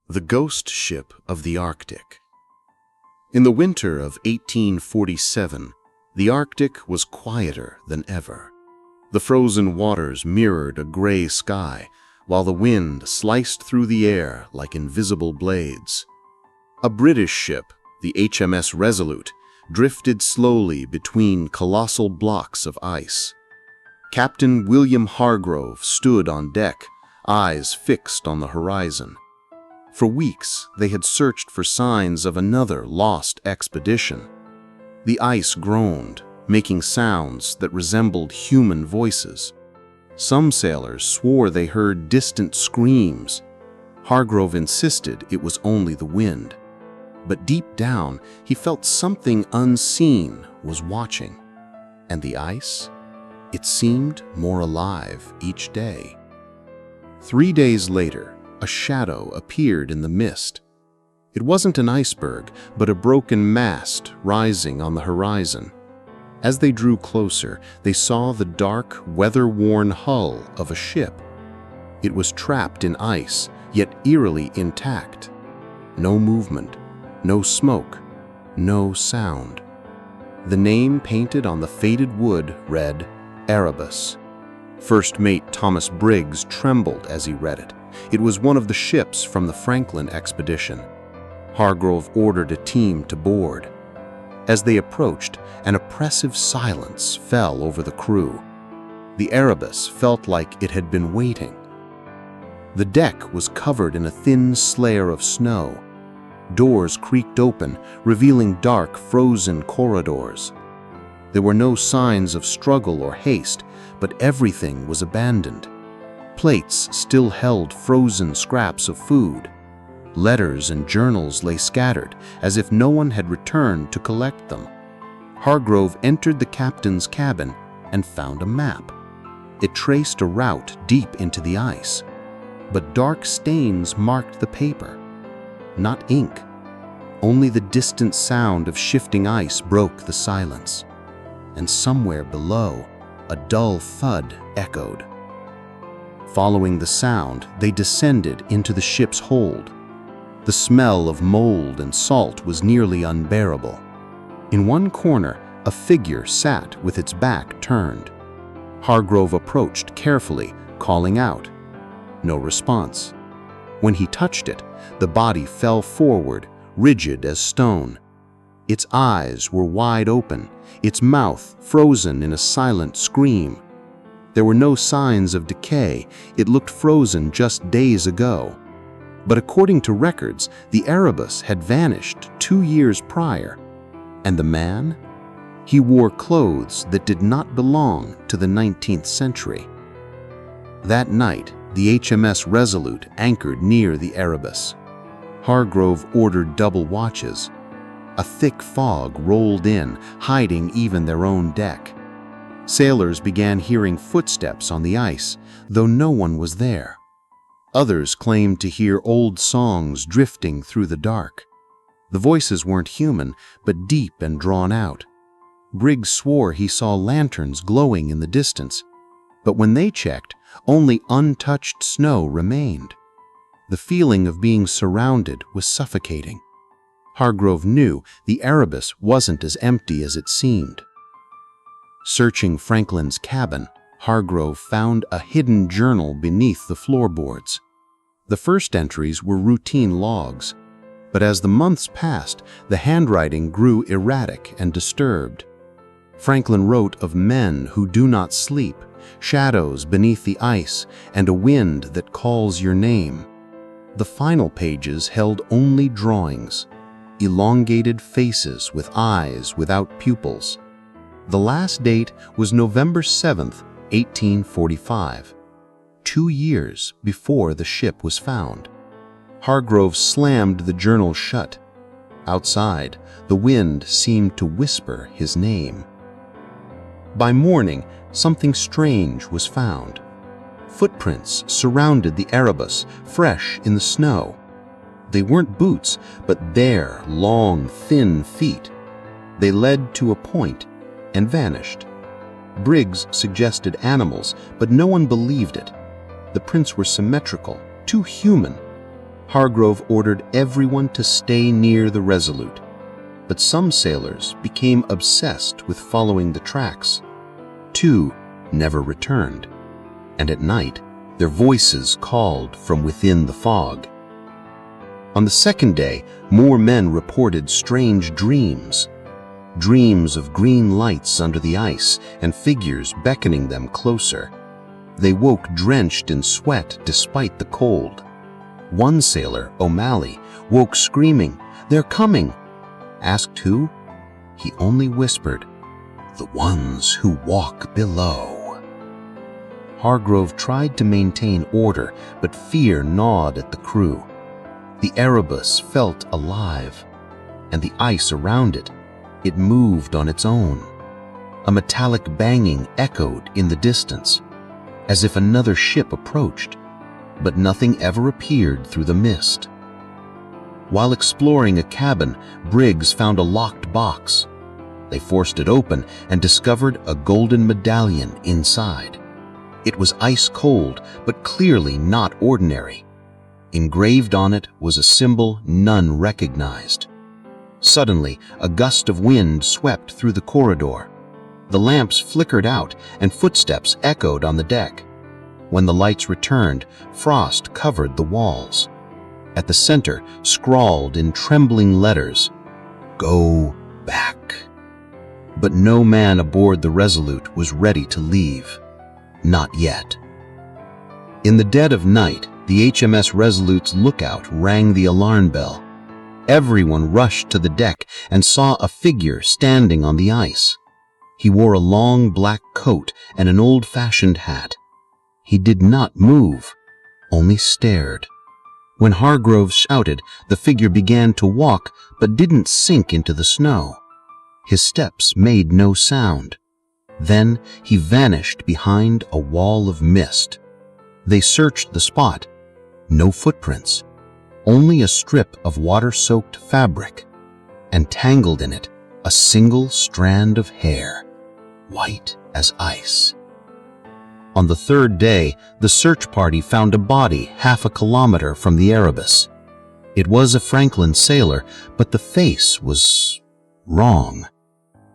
The Ghost Ship of the Arctic. In the winter of 1847, the Arctic was quieter than ever. The frozen waters mirrored a gray sky, while the wind sliced through the air like invisible blades. A British ship, the HMS Resolute, drifted slowly between colossal blocks of ice. Captain William Hargrove stood on deck, eyes fixed on the horizon. For weeks, they had searched for signs of another lost expedition. The ice groaned, making sounds that resembled human voices. Some sailors swore they heard distant screams. Hargrove insisted it was only the wind. But deep down, he felt something unseen was watching. And the ice? It seemed more alive each day. 3 days later, a shadow appeared in the mist. It wasn't an iceberg, but a broken mast rising on the horizon. As they drew closer, they saw the dark, weather-worn hull of a ship. It was trapped in ice, yet eerily intact. No movement, no smoke, no sound. The name painted on the faded wood read, Erebus. First Mate Thomas Briggs trembled as he read it. It was one of the ships from the Franklin expedition. Hargrove ordered a team to board. As they approached, an oppressive silence fell over the crew. The Erebus felt like it had been waiting. The deck was covered in a thin slayer of snow. Doors creaked open, revealing dark, frozen corridors. There were no signs of struggle or haste, but everything was abandoned. Plates still held frozen scraps of food. Letters and journals lay scattered, as if no one had returned to collect them. Hargrove entered the captain's cabin and found a map. It traced a route deep into the ice. But dark stains marked the paper. Not ink. Only the distant sound of shifting ice broke the silence. And somewhere below, a dull thud echoed. Following the sound, they descended into the ship's hold. The smell of mold and salt was nearly unbearable. In one corner, a figure sat with its back turned. Hargrove approached carefully, calling out. No response. When he touched it, the body fell forward, rigid as stone. Its eyes were wide open, its mouth frozen in a silent scream. There were no signs of decay. It looked frozen just days ago. But according to records, the Erebus had vanished 2 years prior. And the man? He wore clothes that did not belong to the 19th century. That night, the HMS Resolute anchored near the Erebus. Hargrove ordered double watches. A thick fog rolled in, hiding even their own deck. Sailors began hearing footsteps on the ice, though no one was there. Others claimed to hear old songs drifting through the dark. The voices weren't human, but deep and drawn out. Briggs swore he saw lanterns glowing in the distance, but when they checked, only untouched snow remained. The feeling of being surrounded was suffocating. Hargrove knew the Erebus wasn't as empty as it seemed. Searching Franklin's cabin, Hargrove found a hidden journal beneath the floorboards. The first entries were routine logs, but as the months passed, the handwriting grew erratic and disturbed. Franklin wrote of men who do not sleep, shadows beneath the ice, and a wind that calls your name. The final pages held only drawings, elongated faces with eyes without pupils. The last date was November 7th, 1845, 2 years before the ship was found. Hargrove slammed the journal shut. Outside, the wind seemed to whisper his name. By morning, something strange was found. Footprints surrounded the Erebus, fresh in the snow. They weren't boots, but bare, long, thin feet. They led to a point and vanished. Briggs suggested animals, but no one believed it. The prints were symmetrical, too human. Hargrove ordered everyone to stay near the Resolute, but some sailors became obsessed with following the tracks. 2 never returned, and at night their voices called from within the fog. On the second day, more men reported strange dreams. Dreams of green lights under the ice and figures beckoning them closer. They woke drenched in sweat despite the cold. One sailor, O'Malley, woke screaming, "They're coming!" Asked who? He only whispered, "The ones who walk below." Hargrove tried to maintain order, but fear gnawed at the crew. The Erebus felt alive, and the ice around it, it moved on its own. A metallic banging echoed in the distance, as if another ship approached, but nothing ever appeared through the mist. While exploring a cabin, Briggs found a locked box. They forced it open and discovered a golden medallion inside. It was ice cold, but clearly not ordinary. Engraved on it was a symbol none recognized. Suddenly, a gust of wind swept through the corridor. The lamps flickered out and footsteps echoed on the deck. When the lights returned, frost covered the walls. At the center, scrawled in trembling letters, "Go back." But no man aboard the Resolute was ready to leave. Not yet. In the dead of night, the HMS Resolute's lookout rang the alarm bell. Everyone rushed to the deck and saw a figure standing on the ice. He wore a long black coat and an old-fashioned hat. He did not move, only stared. When Hargrove shouted, the figure began to walk but didn't sink into the snow. His steps made no sound. Then he vanished behind a wall of mist. They searched the spot. No footprints, only a strip of water-soaked fabric, and tangled in it a single strand of hair, white as ice. On the third day, the search party found a body half a kilometer from the Erebus. It was a Franklin sailor, but the face was wrong.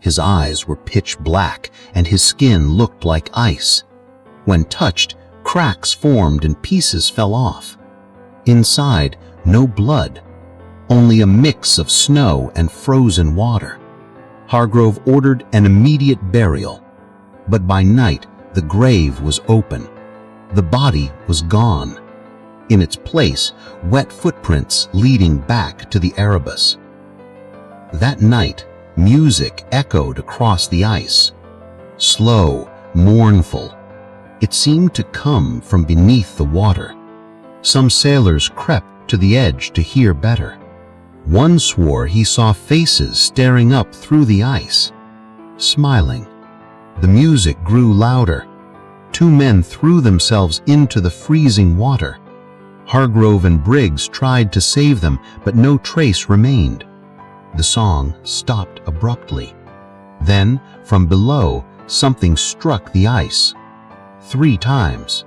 His eyes were pitch black, and his skin looked like ice. When touched, cracks formed and pieces fell off. Inside, no blood, only a mix of snow and frozen water. Hargrove ordered an immediate burial, but by night the grave was open. The body was gone. In its place, wet footprints leading back to the Erebus. That night, music echoed across the ice. Slow, mournful. It seemed to come from beneath the water. Some sailors crept to the edge to hear better. One swore he saw faces staring up through the ice, smiling. The music grew louder. 2 men threw themselves into the freezing water. Hargrove and Briggs tried to save them, but no trace remained. The song stopped abruptly. Then, from below, something struck the ice. 3 times.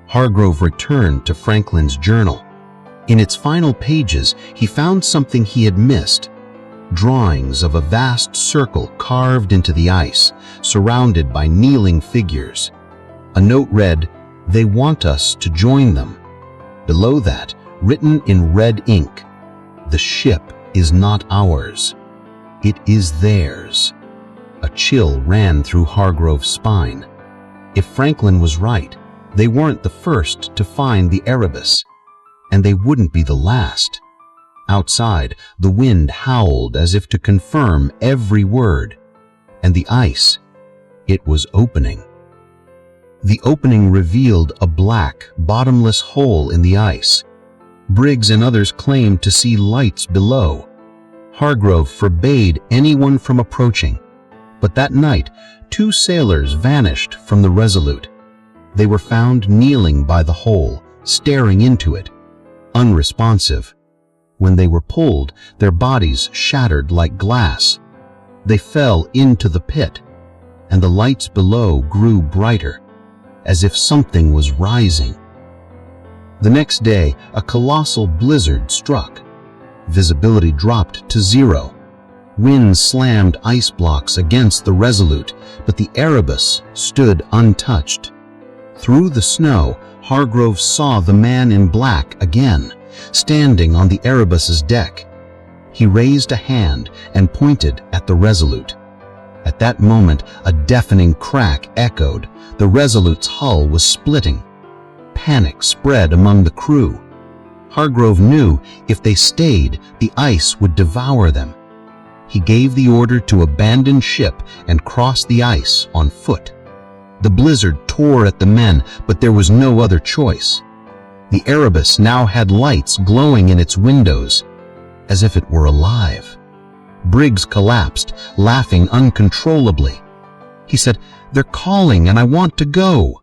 Hargrove returned to Franklin's journal. In its final pages, he found something he had missed. Drawings of a vast circle carved into the ice, surrounded by kneeling figures. A note read, "They want us to join them." Below that, written in red ink, "The ship is not ours. It is theirs." A chill ran through Hargrove's spine. If Franklin was right, they weren't the first to find the Erebus, and they wouldn't be the last. Outside, the wind howled as if to confirm every word, and the ice, it was opening. The opening revealed a black, bottomless hole in the ice. Briggs and others claimed to see lights below. Hargrove forbade anyone from approaching, but that night, 2 sailors vanished from the Resolute. They were found kneeling by the hole, staring into it, unresponsive. When they were pulled, their bodies shattered like glass. They fell into the pit, and the lights below grew brighter, as if something was rising. The next day, a colossal blizzard struck. Visibility dropped to 0. Wind slammed ice blocks against the Resolute, but the Erebus stood untouched. Through the snow, Hargrove saw the man in black again, standing on the Erebus's deck. He raised a hand and pointed at the Resolute. At that moment, a deafening crack echoed. The Resolute's hull was splitting. Panic spread among the crew. Hargrove knew if they stayed, the ice would devour them. He gave the order to abandon ship and cross the ice on foot. The blizzard tore at the men, but there was no other choice. The Erebus now had lights glowing in its windows, as if it were alive. Briggs collapsed, laughing uncontrollably. He said, "They're calling and I want to go."